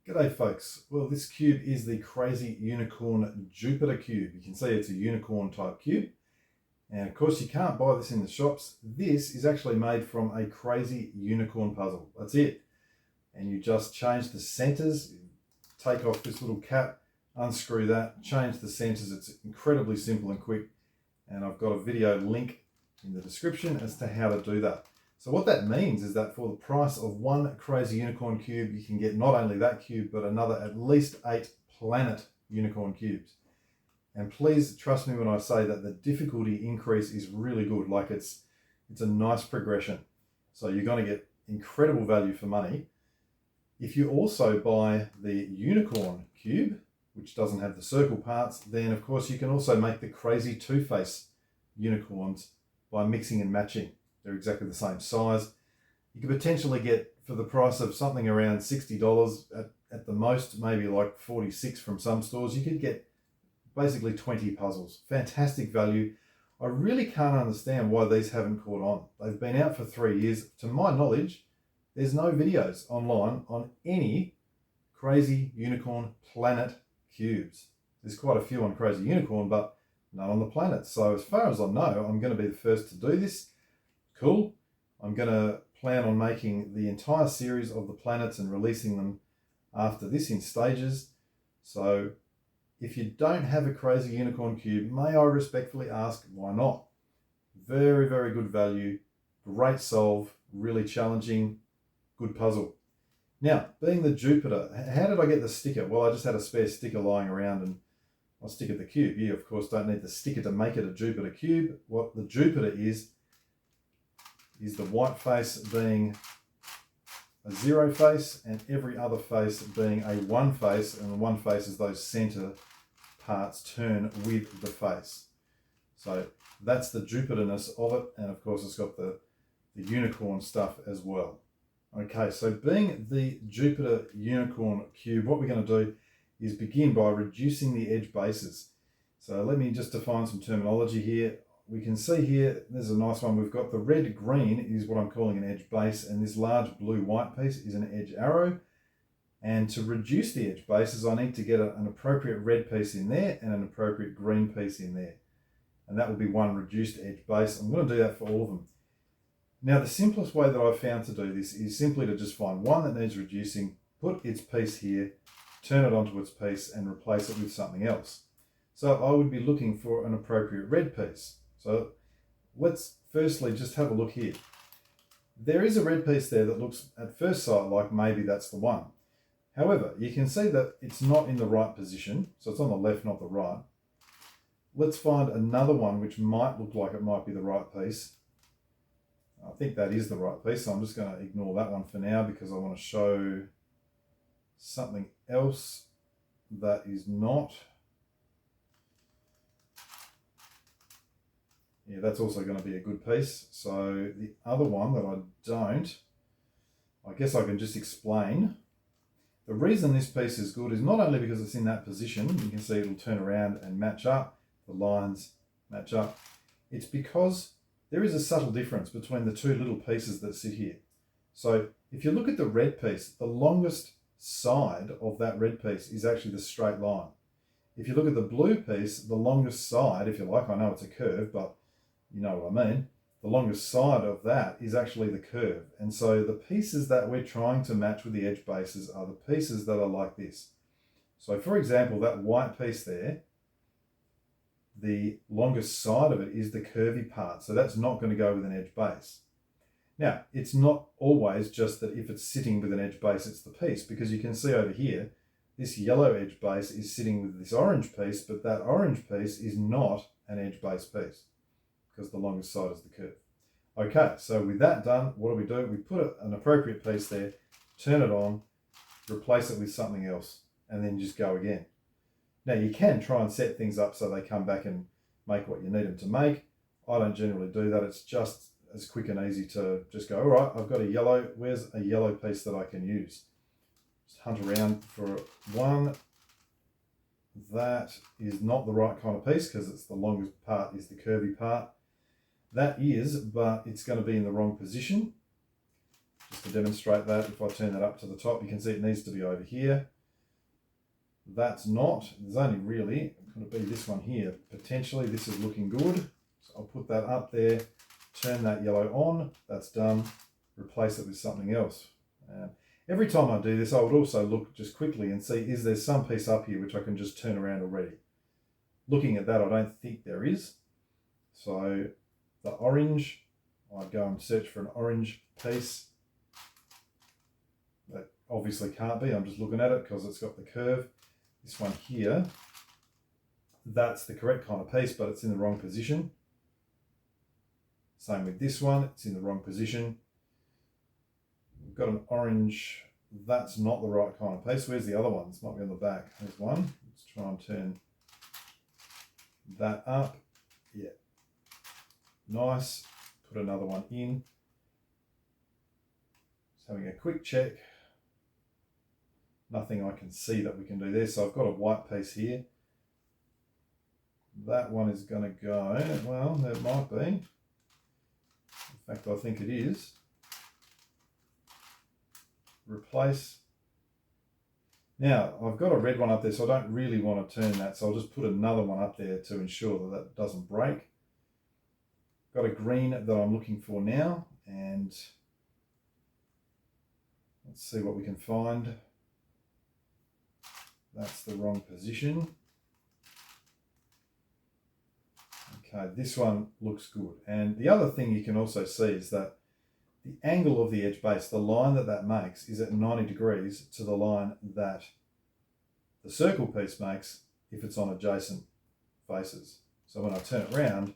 G'day folks. Well, this cube is the Crazy Unicorn Jupiter cube. You can see it's a unicorn type cube. And of course you can't buy this in the shops. This is actually made from a crazy unicorn puzzle. That's it. And you just change the centers, take off this little cap, unscrew that, change the centers. It's incredibly simple and quick. And I've got a video link in the description as to how to do that. So what that means is that for the price of one Crazy Unicorn cube, you can get not only that cube, but another at least 8 Planet Unicorn cubes. And please trust me when I say that the difficulty increase is really good. Like it's a nice progression. So you're going to get incredible value for money. If you also buy the Unicorn cube, which doesn't have the circle parts, then of course you can also make the Crazy Two-Face unicorns by mixing and matching. They're exactly the same size. You could potentially get, for the price of something around $60 at the most, maybe like 46 from some stores, you could get basically 20 puzzles. Fantastic value. I really can't understand why these haven't caught on. They've been out for 3 years. To my knowledge, there's no videos online on any Crazy Unicorn Planet cubes. There's quite a few on Crazy Unicorn, but none on the Planet. So as far as I know, I'm going to be the first to do this. Cool. I'm going to plan on making the entire series of the planets and releasing them after this in stages. So if you don't have a Crazy Unicorn cube, may I respectfully ask why not? Very, very good value, great solve, really challenging, good puzzle. Now, being the Jupiter, how did I get the sticker? Well, I just had a spare sticker lying around and I'll stick it the cube. You, of course, don't need the sticker to make it a Jupiter cube. What the Jupiter is the white face being a 0 face and every other face being a 1 face, and the 1 face is those center parts turn with the face. So that's the Jupiter-ness of it, and of course it's got the unicorn stuff as well. Okay, so being the Jupiter unicorn cube, what we're going to do is begin by reducing the edge bases. So let me just define some terminology here. We can see here, there's a nice one. We've got the red-green is what I'm calling an edge base, and this large blue-white piece is an edge arrow. And to reduce the edge bases, I need to get an appropriate red piece in there and an appropriate green piece in there. And that will be one reduced edge base. I'm going to do that for all of them. Now, the simplest way that I've found to do this is simply to just find one that needs reducing, put its piece here, turn it onto its piece, and replace it with something else. So I would be looking for an appropriate red piece. So let's firstly just have a look here. There is a red piece there that looks at first sight like maybe that's the one. However, you can see that it's not in the right position. So it's on the left, not the right. Let's find another one which might look like it might be the right piece. I think that is the right piece. So I'm just going to ignore that one for now because I want to show something else that is not. Yeah, that's also going to be a good piece. So the other one that I don't, I guess I can just explain. The reason this piece is good is not only because it's in that position, you can see it'll turn around and match up, the lines match up. It's because there is a subtle difference between the two little pieces that sit here. So if you look at the red piece, the longest side of that red piece is actually the straight line. If you look at the blue piece, the longest side, if you like, I know it's a curve, but you know what I mean, the longest side of that is actually the curve. And so the pieces that we're trying to match with the edge bases are the pieces that are like this. So for example, that white piece there, the longest side of it is the curvy part. So that's not going to go with an edge base. Now, it's not always just that if it's sitting with an edge base, it's the piece, because you can see over here, this yellow edge base is sitting with this orange piece, but that orange piece is not an edge base piece, because the longest side is the curve. Okay, so with that done, what do? We put an appropriate piece there, turn it on, replace it with something else, and then just go again. Now you can try and set things up so they come back and make what you need them to make. I don't generally do that. It's just as quick and easy to just go, all right, I've got a yellow, where's a yellow piece that I can use? Just hunt around for one. That is not the right kind of piece because it's the longest part is the curvy part. That is, but it's going to be in the wrong position. Just to demonstrate that, if I turn that up to the top, you can see it needs to be over here. That's not. There's only really, could it be this one here? Potentially this is looking good. So I'll put that up there, turn that yellow on, that's done. Replace it with something else. Every time I do this, I would also look just quickly and see, is there some piece up here which I can just turn around already? Looking at that, I don't think there is. So the orange, I'd go and search for an orange piece. That obviously can't be, I'm just looking at it because it's got the curve. This one here, that's the correct kind of piece, but it's in the wrong position. Same with this one, it's in the wrong position. We've got an orange, that's not the right kind of piece. Where's the other one? This might be on the back. There's one. Let's try and turn that up. Yeah. Nice. Put another one in. Just having a quick check. Nothing I can see that we can do there. So I've got a white piece here. That one is going to go, well, there might be. In fact, I think it is. Replace. Now, I've got a red one up there, so I don't really want to turn that. So I'll just put another one up there to ensure that that doesn't break. Got a green that I'm looking for now, and let's see what we can find. That's the wrong position. Okay, this one looks good. And the other thing you can also see is that the angle of the edge base, the line that that makes, is at 90 degrees to the line that the circle piece makes if it's on adjacent faces. So when I turn it round,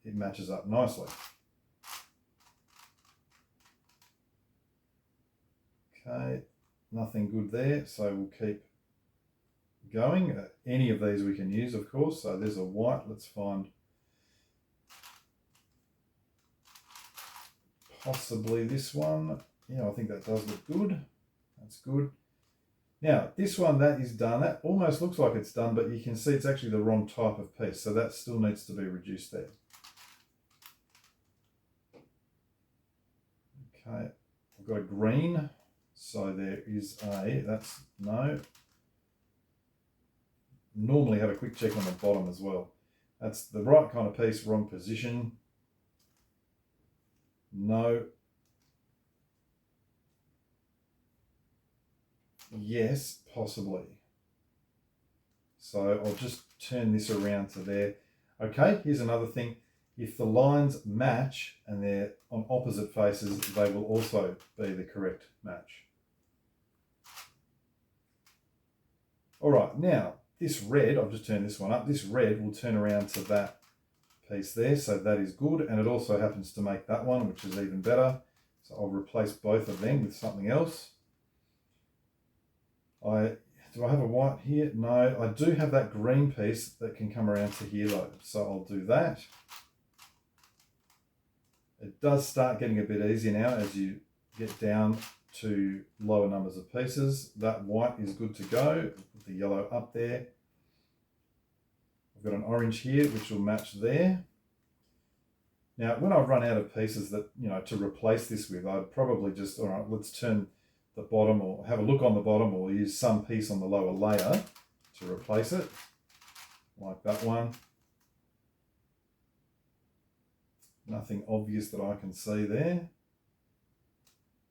it matches up nicely. Okay, nothing good there, so we'll keep going. Any of these we can use, of course. So there's a white, let's find possibly this one. Yeah, I think that does look good. That's good. Now, this one, that is done. That almost looks like it's done, but you can see it's actually the wrong type of piece. So that still needs to be reduced there. Okay, I've got a green. So there is a, that's, no. Normally have a quick check on the bottom as well. That's the right kind of piece, wrong position. No. Yes, possibly. So I'll just turn this around to there. Okay, here's another thing. If the lines match and they're on opposite faces, they will also be the correct match. All right, now this red, I've just turned this one up, this red will turn around to that piece there, so that is good, and it also happens to make that one, which is even better. So I'll replace both of them with something else. Do I have a white here? No, I do have that green piece that can come around to here though, so I'll do that. It does start getting a bit easier now as you get down to lower numbers of pieces. That white is good to go. Put the yellow up there. I've got an orange here which will match there. Now when I run out of pieces that, you know, to replace this with, I'd probably just, all right, let's turn the bottom or have a look on the bottom, or use some piece on the lower layer to replace it, like that one. Nothing obvious that I can see there.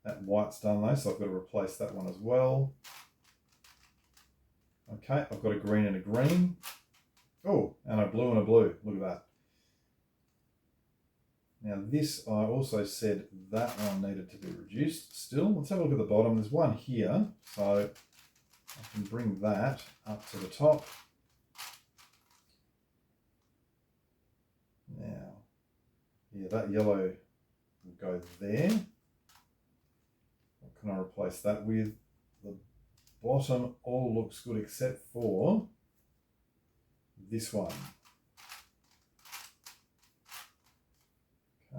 That white's done though, so I've got to replace that one as well. Okay, I've got a green and a green. Oh, and a blue and a blue. Look at that. Now this, I also said that one needed to be reduced still. Let's have a look at the bottom. There's one here, so I can bring that up to the top. Now, yeah, that yellow will go there. What can I replace that with? The bottom all looks good except for this one.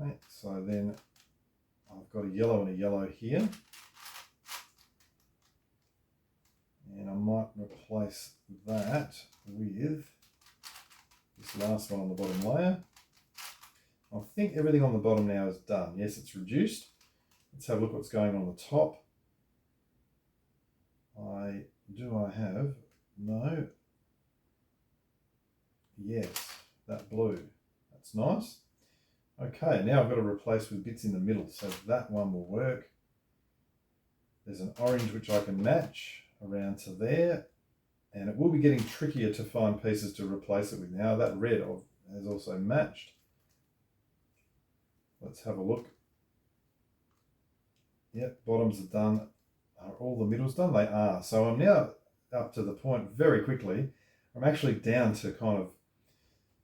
Okay, so then I've got a yellow and a yellow here. And I might replace that with this last one on the bottom layer. I think everything on the bottom now is done. Yes, it's reduced. Let's have a look what's going on the top. I have No. Yes, that blue. That's nice. Okay, now I've got to replace with bits in the middle, so that one will work. There's an orange which I can match around to there, and it will be getting trickier to find pieces to replace it with. Now that red has also matched. Let's have a look. Yep, bottoms are done. Are all the middles done? They are. So I'm now up to the point very quickly. I'm actually down to kind of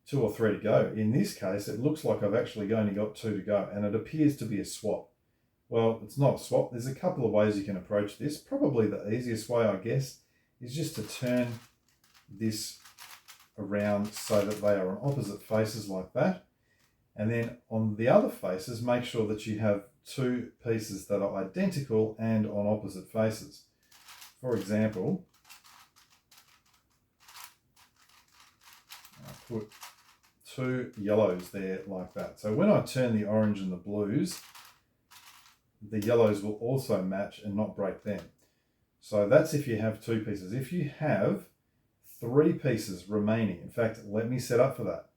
2 or 3 to go. In this case, it looks like I've actually only got 2 to go, and it appears to be a swap. Well, it's not a swap. There's a couple of ways you can approach this. Probably the easiest way, I guess, is just to turn this around so that they are on opposite faces like that. And then on the other faces, make sure that you have 2 pieces that are identical and on opposite faces. For example, I'll put 2 yellows there like that. So when I turn the orange and the blues, the yellows will also match and not break them. So that's if you have 2 pieces. If you have 3 pieces remaining, in fact, let me set up for that.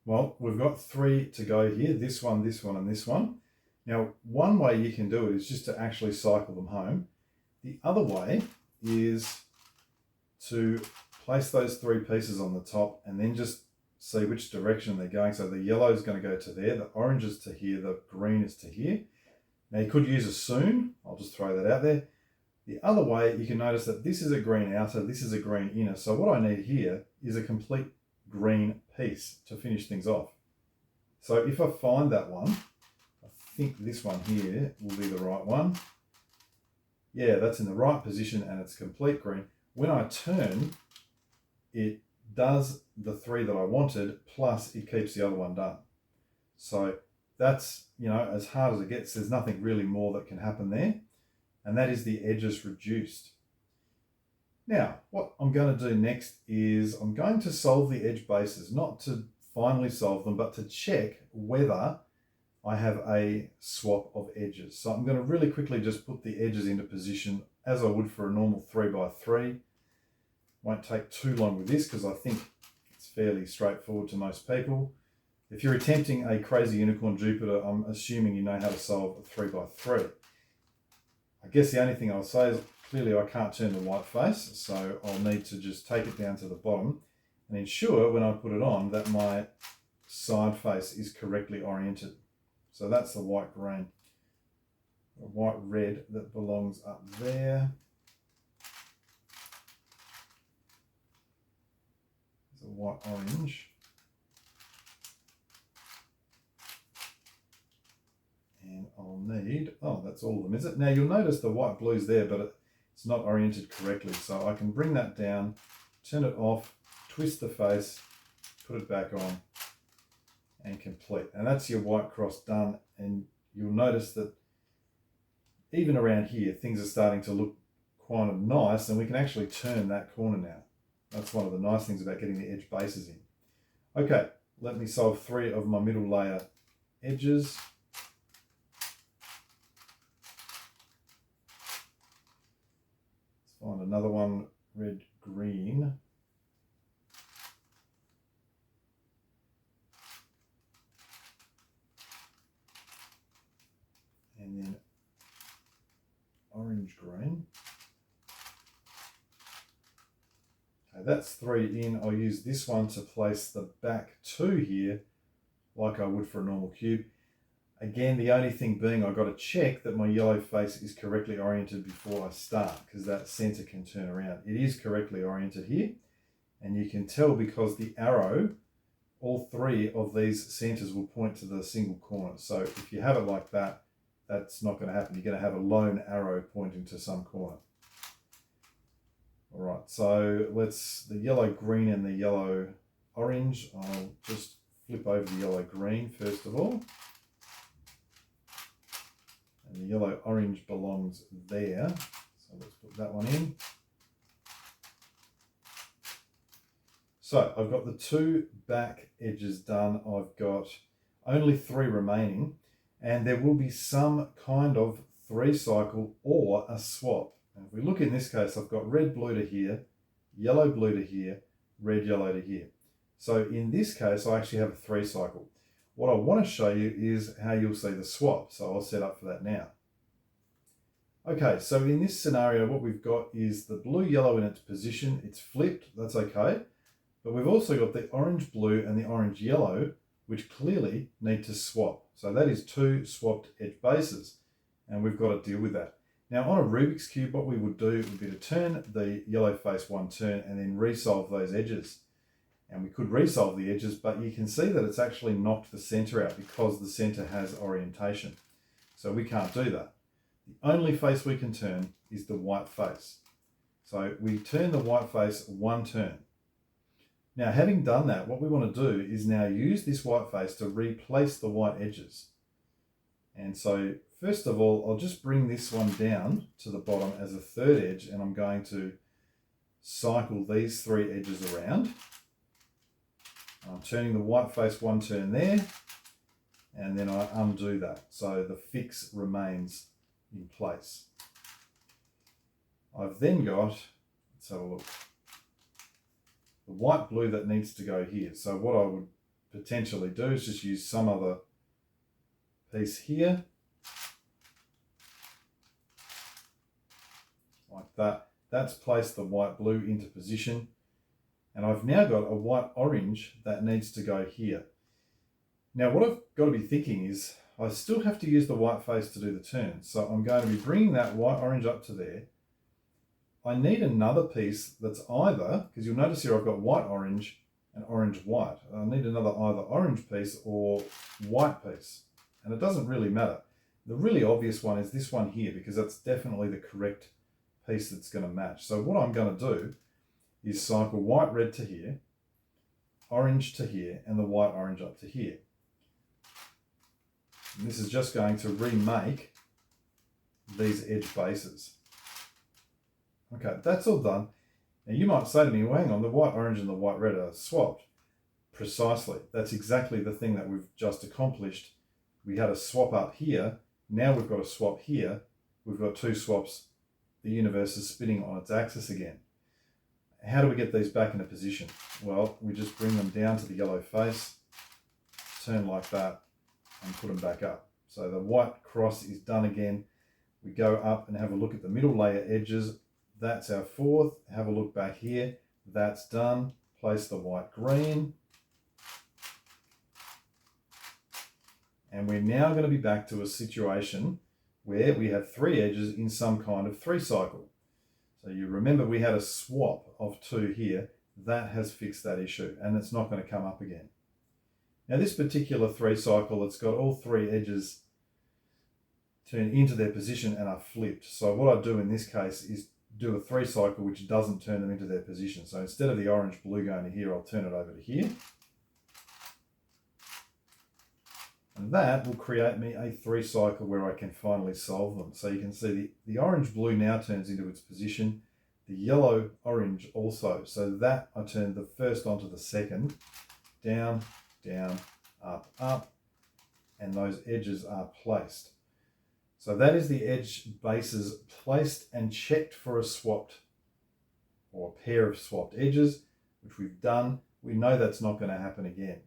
Well, we've got 3 to go here, this one, and this one. Now, one way you can do it is just to actually cycle them home. The other way is to place those 3 pieces on the top and then just see which direction they're going. So the yellow is going to go to there, the orange is to here, the green is to here. Now you could use a soon, I'll just throw that out there. The other way, you can notice that this is a green outer, this is a green inner. So what I need here is a complete green piece to finish things off. So if I find that one, I think this one here will be the right one. Yeah, that's in the right position and it's complete green. When I turn, it does the 3 that I wanted, plus it keeps the other one done. So that's, you know, as hard as it gets. There's nothing really more that can happen there. And that is the edges reduced. Now, what I'm going to do next is I'm going to solve the edge bases, not to finally solve them, but to check whether I have a swap of edges. So I'm going to really quickly just put the edges into position as I would for a normal 3x3. Won't take too long with this because I think it's fairly straightforward to most people. If you're attempting a crazy unicorn Jupiter, I'm assuming you know how to solve a 3x3. I guess the only thing I'll say is clearly I can't turn the white face, so I'll need to just take it down to the bottom and ensure when I put it on that my side face is correctly oriented. So that's the white green. The white red that belongs up there. There's a white orange. And I'll need, oh, that's all of them, is it? Now you'll notice the white blue's there, but it's not oriented correctly. So I can bring that down, turn it off, twist the face, put it back on, and complete. And that's your white cross done. And you'll notice that even around here, things are starting to look kind of nice, and we can actually turn that corner now. That's one of the nice things about getting the edge bases in. Okay, let me solve 3 of my middle layer edges. Let's find another one, red, green. And then orange, green. Okay, that's 3 in. I'll use this one to place the back 2 here like I would for a normal cube. Again, the only thing being I've got to check that my yellow face is correctly oriented before I start, because that center can turn around. It is correctly oriented here, and you can tell because the arrow, all 3 of these centers will point to the single corner. So if you have it like that, that's not going to happen. You're going to have a lone arrow pointing to some corner. All right, so the yellow green and the yellow orange, I'll just flip over the yellow green first of all. And the yellow orange belongs there. So let's put that one in. So I've got the 2 back edges done. I've got only 3 remaining, and there will be some kind of 3 cycle or a swap And if we look in this case, I've got red, blue to here, yellow, blue to here, red, yellow to here. So in this case, I actually have a 3 cycle. What I want to show you is how you'll see the swap. So I'll set up for that now. Okay, so in this scenario, what we've got is the blue, yellow in its position. It's flipped, that's okay. But we've also got the orange, blue and the orange, yellow, which clearly need to swap. So that is 2 swapped edge bases, and we've got to deal with that. Now on a Rubik's Cube, what we would do would be to turn the yellow face 1 turn and then resolve those edges. And we could resolve the edges, but you can see that it's actually knocked the center out because the center has orientation. So we can't do that. The only face we can turn is the white face. So we turn the white face 1 turn. Now, having done that, what we want to do is now use this white face to replace the white edges. And so first of all, I'll just bring this one down to the bottom as a 3rd edge, and I'm going to cycle these 3 edges around. I'm turning the white face 1 turn there, and then I undo that. So the fix remains in place. I've then got, let's have a look, the white blue that needs to go here. So what I would potentially do is just use some other piece here, like that. That's placed the white blue into position. And I've now got a white orange that needs to go here. Now what I've got to be thinking is I still have to use the white face to do the turn. So I'm going to be bringing that white orange up to there. I need another piece that's either, because you'll notice here I've got white orange and orange white. I need another either orange piece or white piece. And it doesn't really matter. The really obvious one is this one here, because that's definitely the correct piece that's going to match. So what I'm going to do is cycle white red to here, orange to here, and the white orange up to here. And this is just going to remake these edge bases. Okay, that's all done. Now you might say to me, well, hang on, the white orange and the white red are swapped. Precisely, that's exactly the thing that we've just accomplished. We had a swap up here, now we've got a swap here, we've got 2 swaps, the universe is spinning on its axis again. How do we get these back into position? Well, we just bring them down to the yellow face, turn like that, and put them back up. So the white cross is done again. We go up and have a look at the middle layer edges. That's our 4th. Have a look back here. That's done. Place the white green. And we're now going to be back to a situation where we have 3 edges in some kind of 3 cycle. So you remember we had a swap of 2 here. That has fixed that issue, and it's not going to come up again. Now this particular 3 cycle, it's got all 3 edges turned into their position and are flipped. So what I do in this case is do a 3 cycle which doesn't turn them into their position. So instead of the orange blue going to here, I'll turn it over to here. And that will create me a 3 cycle where I can finally solve them. So you can see the orange blue now turns into its position, the yellow orange also. So that I turned the first onto the second, down, down, up, up, and those edges are placed. So that is the edge bases placed and checked for a swapped or a pair of swapped edges, which we've done. We know that's not going to happen again.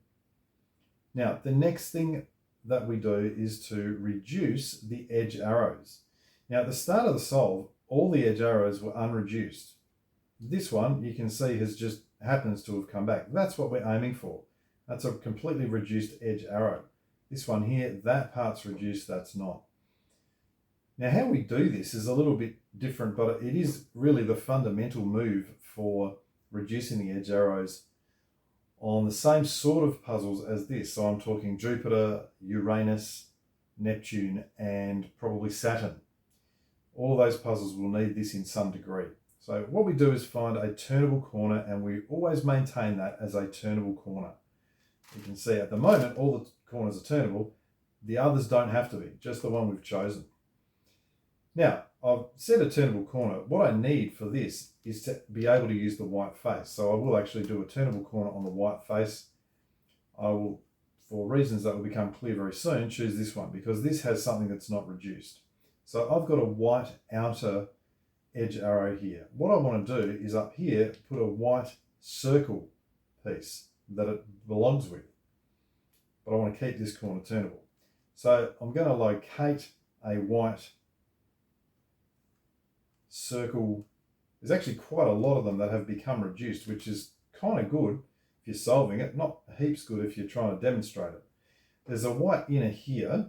Now, the next thing that we do is to reduce the edge arrows. Now, at the start of the solve, all the edge arrows were unreduced. This one, you can see, has just happens to have come back. That's what we're aiming for. That's a completely reduced edge arrow. This one here, that part's reduced, that's not. Now, how we do this is a little bit different, but it is really the fundamental move for reducing the edge arrows on the same sort of puzzles as this. So I'm talking Jupiter, Uranus, Neptune, and probably Saturn. All of those puzzles will need this in some degree. So what we do is find a turnable corner, and we always maintain that as a turnable corner. You can see at the moment, all the corners are turnable. The others don't have to be, just the one we've chosen. Now, I've set a turnable corner. What I need for this is to be able to use the white face. So I will actually do a turnable corner on the white face. I will, for reasons that will become clear very soon, choose this one because this has something that's not reduced. So I've got a white outer edge arrow here. What I want to do is up here put a white circle piece that it belongs with. But I want to keep this corner turnable. So I'm going to locate a white circle. There's actually quite a lot of them that have become reduced, which is kind of good if you're solving it, not heaps good if you're trying to demonstrate it. There's a white inner here,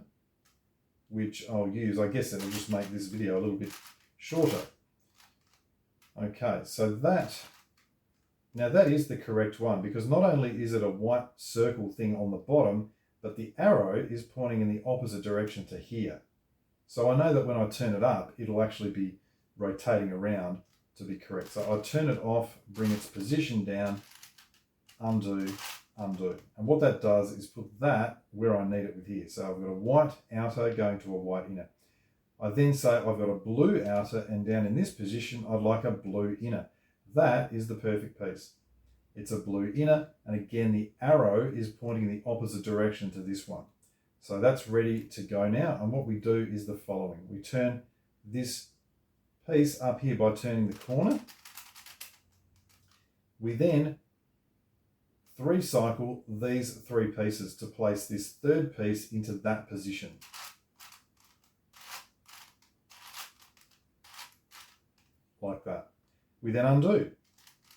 which I'll use. I guess it'll just make this video a little bit shorter. Okay, so now that is the correct one, because not only is it a white circle thing on the bottom, but the arrow is pointing in the opposite direction to here. So I know that when I turn it up, it'll actually be rotating around to be correct. So I turn it off, bring its position down, undo, undo. And what that does is put that where I need it with here. So I've got a white outer going to a white inner. I then say I've got a blue outer, and down in this position, I'd like a blue inner. That is the perfect piece. It's a blue inner, and again, the arrow is pointing the opposite direction to this one. So that's ready to go now. And what we do is the following. We turn this piece up here by turning the corner. We then 3-cycle these 3 pieces to place this third piece into that position. Like that. We then undo.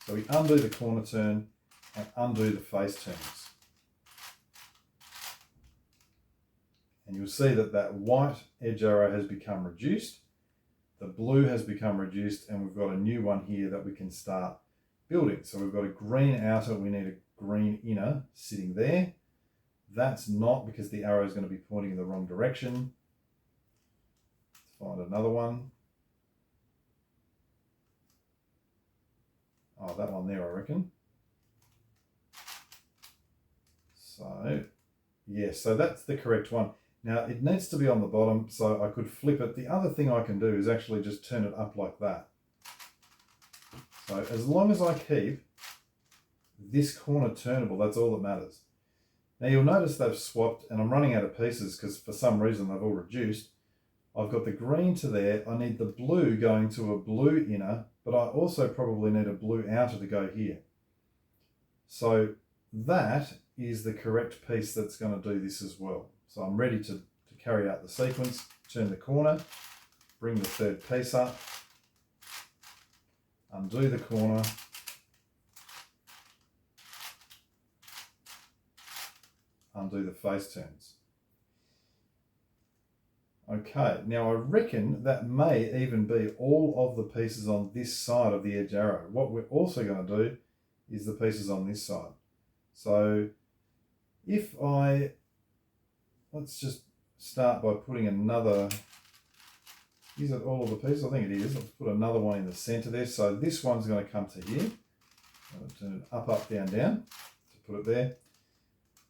So we undo the corner turn and undo the face turns. And you'll see that that white edge arrow has become reduced. The blue has become reduced, and we've got a new one here that we can start building. So we've got a green outer, we need a green inner sitting there. That's not, because the arrow is going to be pointing in the wrong direction. Let's find another one. Oh, that one there, I reckon. So, yeah, so that's the correct one. Now, it needs to be on the bottom, so I could flip it. The other thing I can do is actually just turn it up like that. So as long as I keep this corner turnable, that's all that matters. Now, you'll notice they've swapped, and I'm running out of pieces because for some reason they've all reduced. I've got the green to there. I need the blue going to a blue inner, but I also probably need a blue outer to go here. So that is the correct piece that's going to do this as well. So I'm ready to carry out the sequence. Turn the corner, bring the third piece up, undo the corner, undo the face turns. Okay, now I reckon that may even be all of the pieces on this side of the edge arrow. What we're also going to do is the pieces on this side. So if let's just start by putting another, is it all of the pieces? I think it is. Let's put another one in the center there. So this one's going to come to here. I'm going to turn it up, up, down, down to put it there.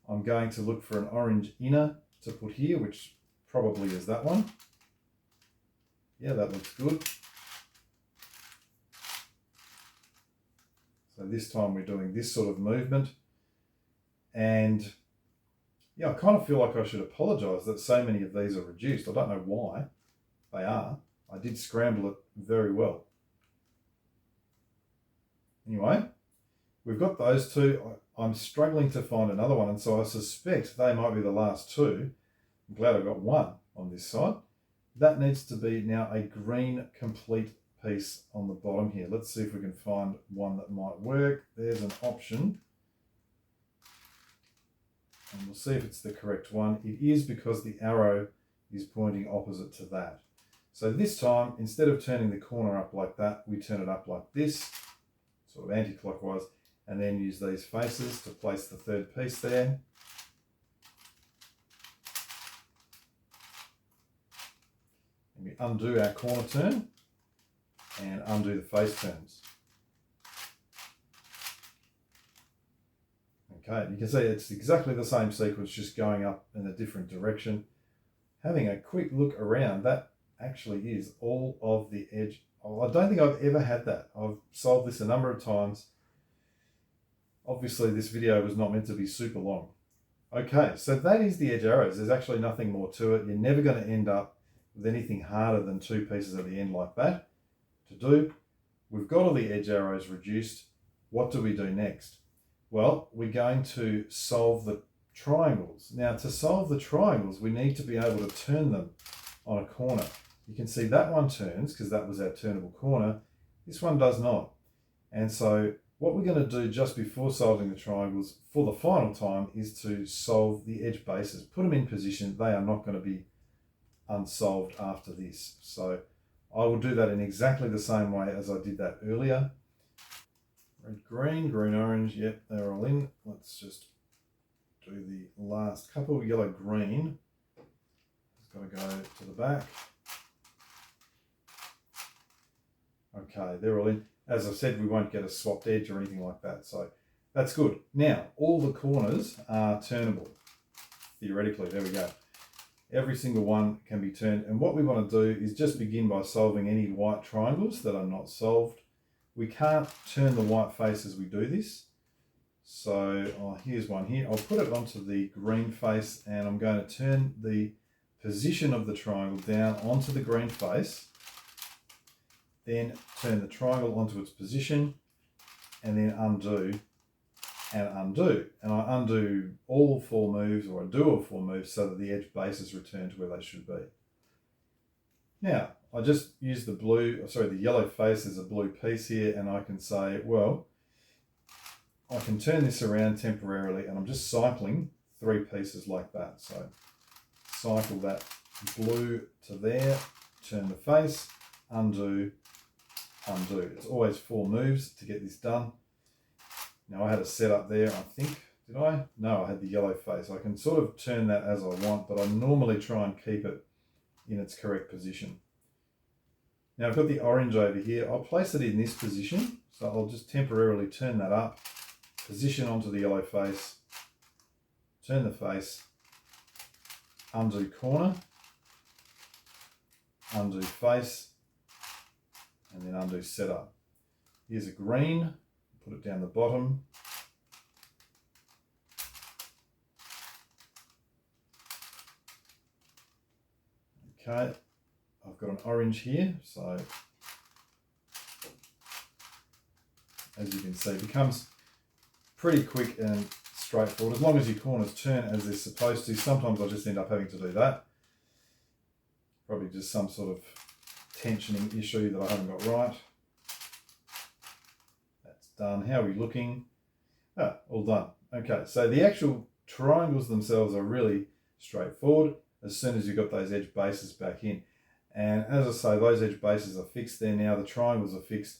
I'm going to look for an orange inner to put here, which probably is that one. Yeah, that looks good. So this time we're doing this sort of movement. And yeah, I kind of feel like I should apologize that so many of these are reduced. I don't know why they are. I did scramble it very well. Anyway, we've got those two. I'm struggling to find another one, and so I suspect they might be the last two. I'm glad I got one on this side. That needs to be now a green complete piece on the bottom here. Let's see if we can find one that might work. There's an option. And we'll see if it's the correct one. It is, because the arrow is pointing opposite to that. So this time, instead of turning the corner up like that, we turn it up like this, sort of anti-clockwise, and then use these faces to place the third piece there. And we undo our corner turn and undo the face turns. Okay, you can see it's exactly the same sequence, just going up in a different direction. Having a quick look around, that actually is all of the edge. Oh, I don't think I've ever had that. I've solved this a number of times. Obviously, this video was not meant to be super long. Okay, so that is the edge arrows. There's actually nothing more to it. You're never going to end up with anything harder than two pieces at the end like that. to do. We've got all the edge arrows reduced. What do we do next? Well, we're going to solve the triangles. Now, to solve the triangles, we need to be able to turn them on a corner. You can see that one turns because that was our turnable corner. This one does not. And so what we're going to do just before solving the triangles for the final time is to solve the edge bases. Put them in position. They are not going to be unsolved after this. So I will do that in exactly the same way as I did that earlier. Red, green, green, orange. Yep, they're all in. Let's just do the last couple. Yellow, green. It's got to go to the back. Okay, they're all in. As I said, we won't get a swapped edge or anything like that, so that's good. Now, all the corners are turnable, theoretically. There we go. Every single one can be turned, and what we want to do is just begin by solving any white triangles that are not solved. We can't turn the white face as we do this, so here's one here. I'll put it onto the green face, and I'm going to turn the position of the triangle down onto the green face, then turn the triangle onto its position, and then undo and undo. And I undo all 4 moves, or I do all 4 moves, so that the edge bases return to where they should be. Now, I just use the yellow face as a blue piece here, and I can say, well, I can turn this around temporarily, and I'm just cycling 3 pieces like that. So cycle that blue to there, turn the face, undo, undo. It's always 4 moves to get this done. Now I had a setup there, I think. Did I? No, I had the yellow face. I can sort of turn that as I want, but I normally try and keep it in its correct position. Now I've got the orange over here. I'll place it in this position. So I'll just temporarily turn that up, position onto the yellow face, turn the face, undo corner, undo face, and then undo setup. Here's a green, put it down the bottom. Okay, I've got an orange here, so as you can see, it becomes pretty quick and straightforward as long as your corners turn as they're supposed to. Sometimes I just end up having to do that. Probably just some sort of tensioning issue that I haven't got right. That's done. How are we looking? All done. Okay, so the actual triangles themselves are really straightforward as soon as you've got those edge bases back in. And as I say, those edge bases are fixed there now. The triangles are fixed.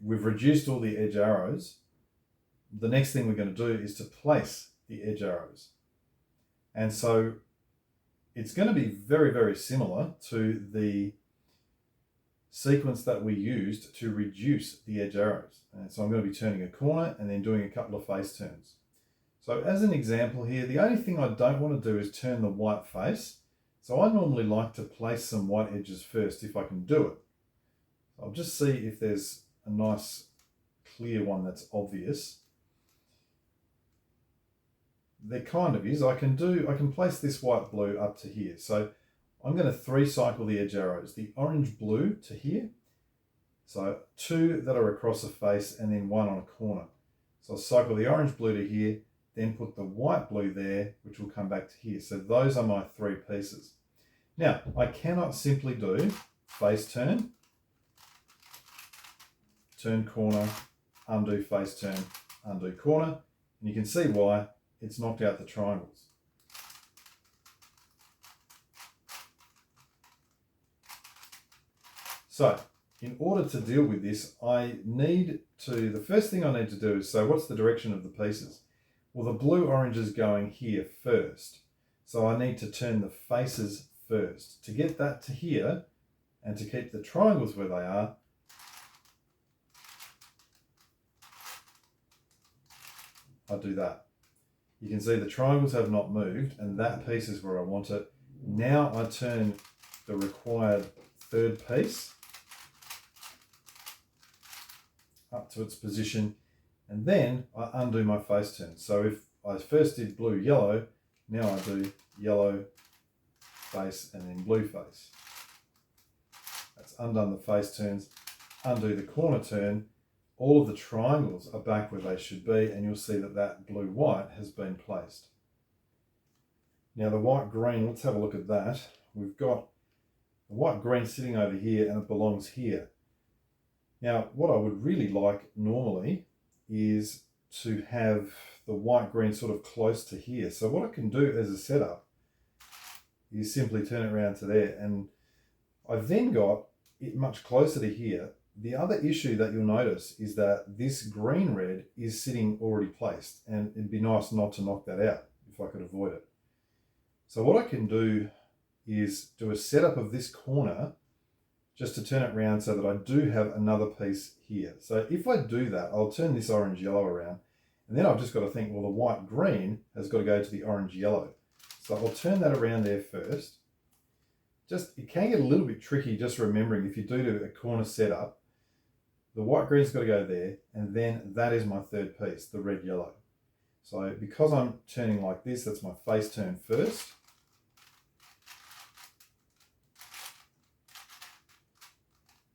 We've reduced all the edge arrows. The next thing we're going to do is to place the edge arrows. And so it's going to be very, very similar to the sequence that we used to reduce the edge arrows. And so I'm going to be turning a corner and then doing a couple of face turns. So as an example here, the only thing I don't want to do is turn the white face. So I normally like to place some white edges first if I can do it. I'll just see if there's a nice clear one that's obvious. There kind of is. I can place this white blue up to here. So I'm going to 3 cycle the edge arrows. The orange blue to here. So 2 that are across the face and then 1 on a corner. So I'll cycle the orange blue to here, then put the white blue there, which will come back to here. So those are my 3 pieces. Now, I cannot simply do face turn, turn corner, undo face turn, undo corner. And you can see why. It's knocked out the triangles. So, in order to deal with this, the first thing I need to do is, so what's the direction of the pieces? Well, the blue-orange is going here first. So I need to turn the faces first. To get that to here, and to keep the triangles where they are, I do that. You can see the triangles have not moved, and that piece is where I want it. Now I turn the required 3rd piece up to its position, and then I undo my face turn. So if I first did blue, yellow, now I do yellow face and then blue face. That's undone the face turns, undo the corner turn, all of the triangles are back where they should be, and you'll see that that blue-white has been placed. Now the white-green, let's have a look at that. We've got the white-green sitting over here and it belongs here. Now what I would really like normally is to have the white-green sort of close to here. So what I can do as a setup is simply turn it around to there, and I've then got it much closer to here. The other issue that you'll notice is that this green-red is sitting already placed, and it'd be nice not to knock that out if I could avoid it. So what I can do is do a setup of this corner just to turn it around so that I do have another piece here. So if I do that, I'll turn this orange-yellow around, and then I've just got to think, well, the white-green has got to go to the orange-yellow. So I'll turn that around there first. It can get a little bit tricky just remembering if you do a corner setup, the white-green's got to go there, and then that is my third piece, the red-yellow. So because I'm turning like this, that's my face turn first.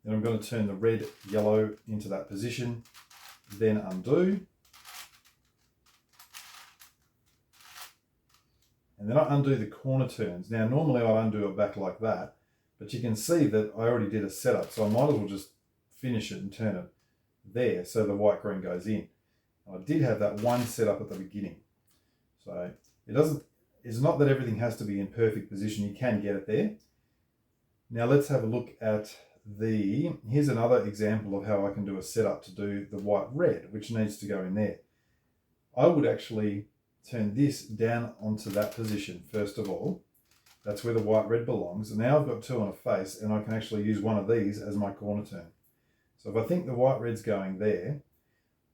Then I'm going to turn the red-yellow into that position, then undo. And then I undo the corner turns. Now normally I undo it back like that, but you can see that I already did a setup, so I might as well just finish it and turn it there so the white-green goes in. I did have that one setup at the beginning. So it's not that everything has to be in perfect position, you can get it there. Now let's have a look at here's another example of how I can do a setup to do the white-red, which needs to go in there. I would actually turn this down onto that position first of all. That's where the white-red belongs. And now I've got two on a face, and I can actually use one of these as my corner turn. So if I think the white-red's going there,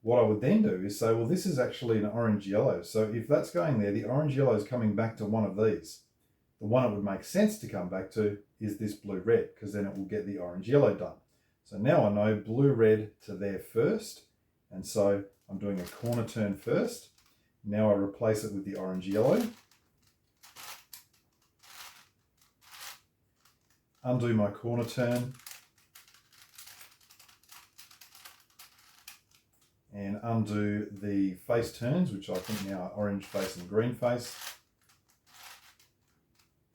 what I would then do is say, well, this is actually an orange-yellow. So if that's going there, the orange-yellow is coming back to one of these. The one it would make sense to come back to is this blue-red, because then it will get the orange-yellow done. So now I know blue-red to there first, and so I'm doing a corner turn first. Now I replace it with the orange-yellow. Undo my corner turn. And undo the face turns, which I think now are orange face and green face.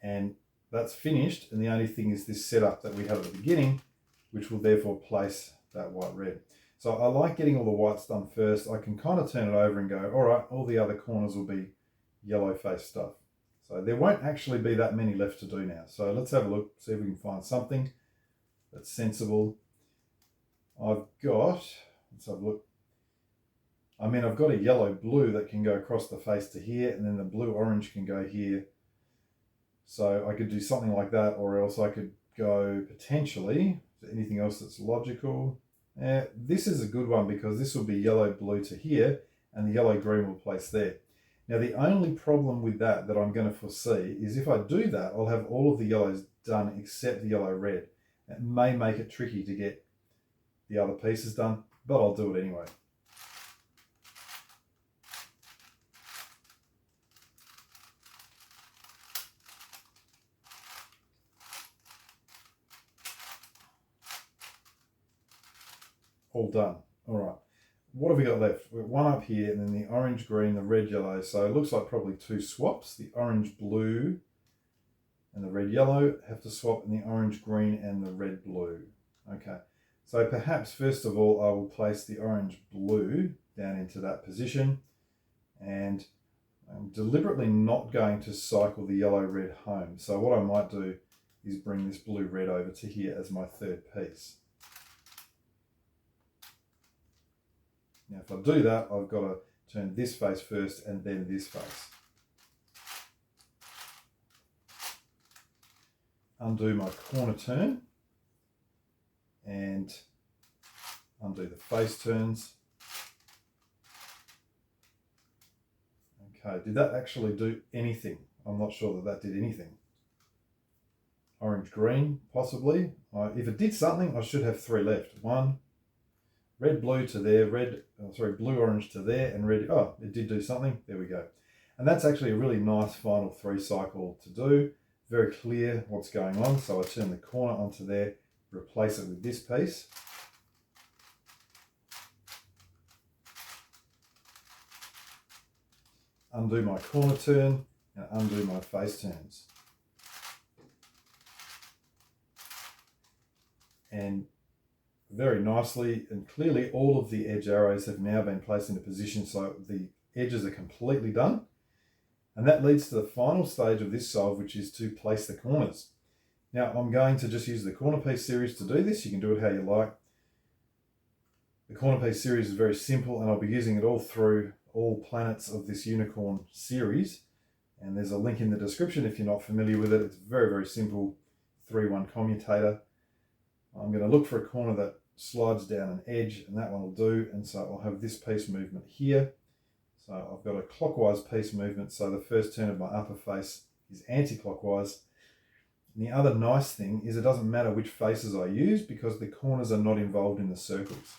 And that's finished, and the only thing is this setup that we had at the beginning, which will therefore place that white-red. So I like getting all the whites done first. I can kind of turn it over and go, all right, all the other corners will be yellow face stuff. So there won't actually be that many left to do now. So let's have a look, see if we can find something that's sensible. Let's have a look. I've got a yellow-blue that can go across the face to here, and then the blue-orange can go here. So I could do something like that, or else I could go potentially, is there anything else that's logical? This is a good one because this will be yellow-blue to here, and the yellow-green will place there. Now the only problem with that I'm going to foresee is if I do that, I'll have all of the yellows done except the yellow-red. It may make it tricky to get the other pieces done, but I'll do it anyway. All done. All right. What have we got left? We've got one up here, and then the orange, green, the red, yellow. So it looks like probably two swaps. The orange, blue, and the red, yellow have to swap, and the orange, green, and the red, blue. Okay. So perhaps first of all, I will place the orange, blue down into that position, and I'm deliberately not going to cycle the yellow, red home. So what I might do is bring this blue, red over to here as my third piece. Now if I do that, I've got to turn this face first and then this face. Undo my corner turn and undo the face turns. Okay, did that actually do anything? I'm not sure that did anything. Orange, green, possibly. If it did something, I should have three left. One, red, blue to there, blue, orange to there, and red. Oh, it did do something. There we go. And that's actually a really nice final three cycle to do. Very clear what's going on. So I turn the corner onto there, replace it with this piece. Undo my corner turn and undo my face turns. And very nicely and clearly all of the edge arrows have now been placed into position, so the edges are completely done. And that leads to the final stage of this solve, which is to place the corners. Now I'm going to just use the corner piece series to do this. You can do it how you like. The corner piece series is very simple, and I'll be using it all through all planets of this unicorn series. And there's a link in the description if you're not familiar with it. It's very, very simple 3-1 commutator. I'm going to look for a corner that slides down an edge, and that one will do. And so I'll have this piece movement here. So I've got a clockwise piece movement, so the first turn of my upper face is anti-clockwise. And the other nice thing is it doesn't matter which faces I use because the corners are not involved in the circles.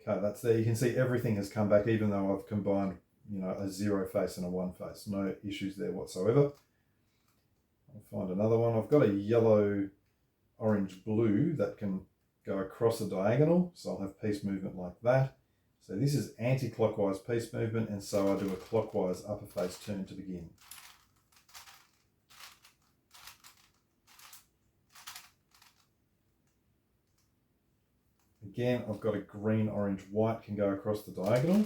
Okay, that's there. You can see everything has come back, even though I've combined, a 0 face and a 1 face. No issues there whatsoever. I'll find another one. I've got a yellow, orange, blue that can go across a diagonal. So I'll have piece movement like that. So this is anti-clockwise piece movement, and so I do a clockwise upper face turn to begin. Again, I've got a green, orange, white can go across the diagonal.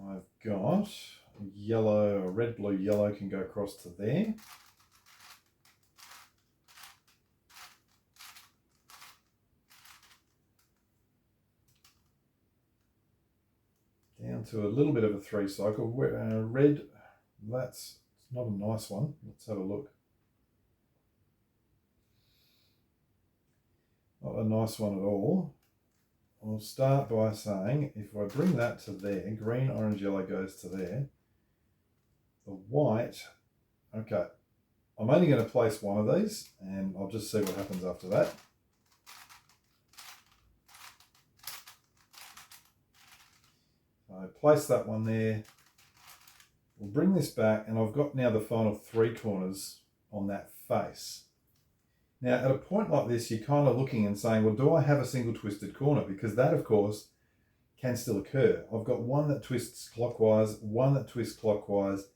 I've got a yellow, a red, blue, yellow can go across to there. Down to a little bit of a 3 cycle. Red, that's not a nice one. Let's have a look. Not a nice one at all. I'll start by saying, if I bring that to there, green, orange, yellow goes to there. The white, okay, I'm only going to place one of these, and I'll just see what happens after that. I place that one there. We'll bring this back, and I've got now the final 3 corners on that face. Now, at a point like this, you're kind of looking and saying, well, do I have a single twisted corner? Because that, of course, can still occur. I've got one that twists clockwise, one that twists clockwise,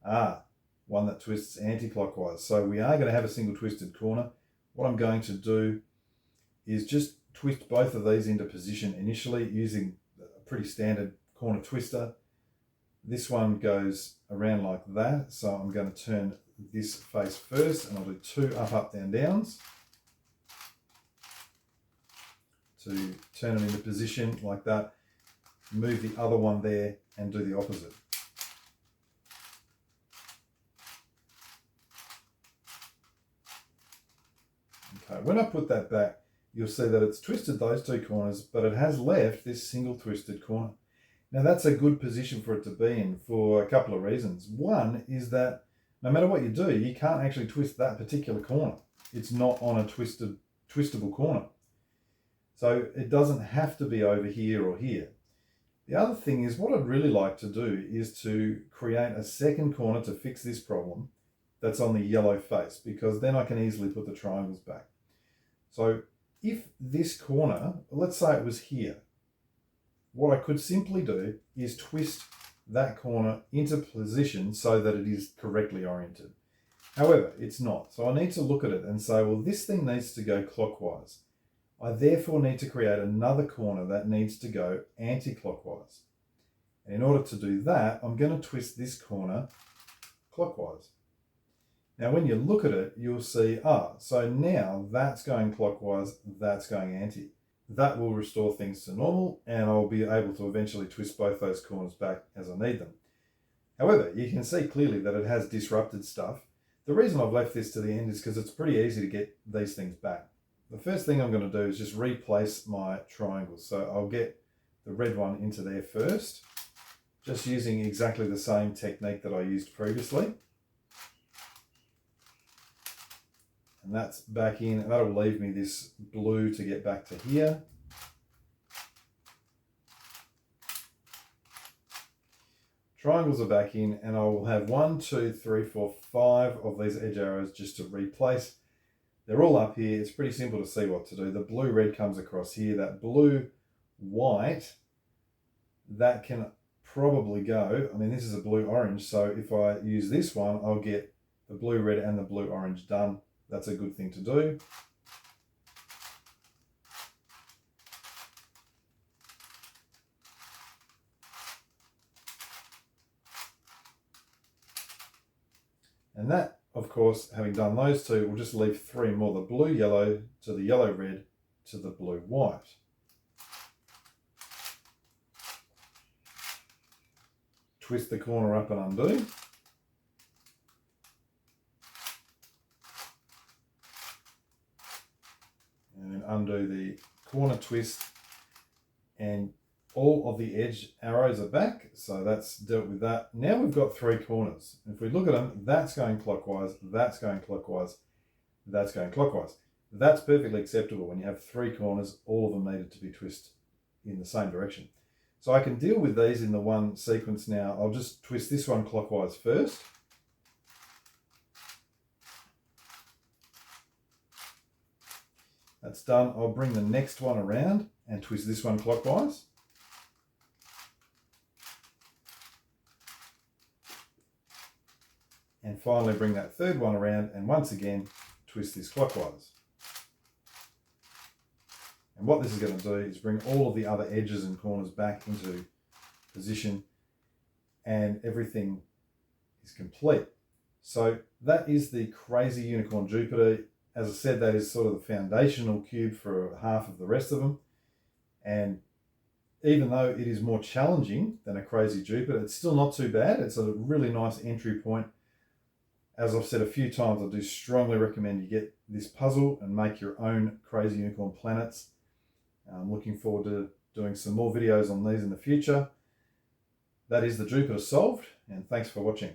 one that twists anti-clockwise. So we are going to have a single twisted corner. What I'm going to do is just twist both of these into position initially using a pretty standard corner twister. This one goes around like that. So I'm going to turn this face first, and I'll do 2 up, up, down, downs to turn it into position like that. Move the other one there and do the opposite. Okay, when I put that back, you'll see that it's twisted those 2 corners, but it has left this single twisted corner. Now that's a good position for it to be in for a couple of reasons. One is that no matter what you do, you can't actually twist that particular corner. It's not on a twistable corner. So it doesn't have to be over here or here. The other thing is, what I'd really like to do is to create a second corner to fix this problem that's on the yellow face, because then I can easily put the triangles back. So if this corner, let's say it was here, what I could simply do is twist that corner into position so that it is correctly oriented. However, it's not. So I need to look at it and say, well, this thing needs to go clockwise. I therefore need to create another corner that needs to go anti-clockwise. And in order to do that, I'm going to twist this corner clockwise. Now, when you look at it, you'll see, so now that's going clockwise, that's going anti. That will restore things to normal, and I'll be able to eventually twist both those corners back as I need them. However, you can see clearly that it has disrupted stuff. The reason I've left this to the end is because it's pretty easy to get these things back. The first thing I'm going to do is just replace my triangles. So I'll get the red one into there first, just using exactly the same technique that I used previously. And that's back in, and that'll leave me this blue to get back to here. Triangles are back in, and I will have 1, 2, 3, 4, 5 of these edge arrows just to replace. They're all up here. It's pretty simple to see what to do. The blue-red comes across here. That blue-white, that can probably go. I mean, this is a blue-orange, so if I use this one, I'll get the blue-red and the blue-orange done. That's a good thing to do. And that, of course, having done those two, we'll just leave 3 more, the blue-yellow to the yellow-red to the blue-white. Twist the corner up and undo. And then undo the corner twist, and all of the edge arrows are back, so that's dealt with that. Now we've got 3 corners. If we look at them, that's going clockwise, that's going clockwise, that's going clockwise. That's perfectly acceptable when you have 3 corners, all of them needed to be twisted in the same direction. So I can deal with these in the one sequence now. I'll just twist this one clockwise first. That's done. I'll bring the next one around and twist this one clockwise. And finally bring that third one around and once again twist this clockwise. And what this is going to do is bring all of the other edges and corners back into position, and everything is complete. So that is the Crazy Unicorn Jupiter. As I said, that is sort of the foundational cube for half of the rest of them. And even though it is more challenging than a Crazy Jupiter, it's still not too bad. It's a really nice entry point. As I've said a few times, I do strongly recommend you get this puzzle and make your own Crazy Unicorn planets. I'm looking forward to doing some more videos on these in the future. That is the Jupiter solved, and thanks for watching.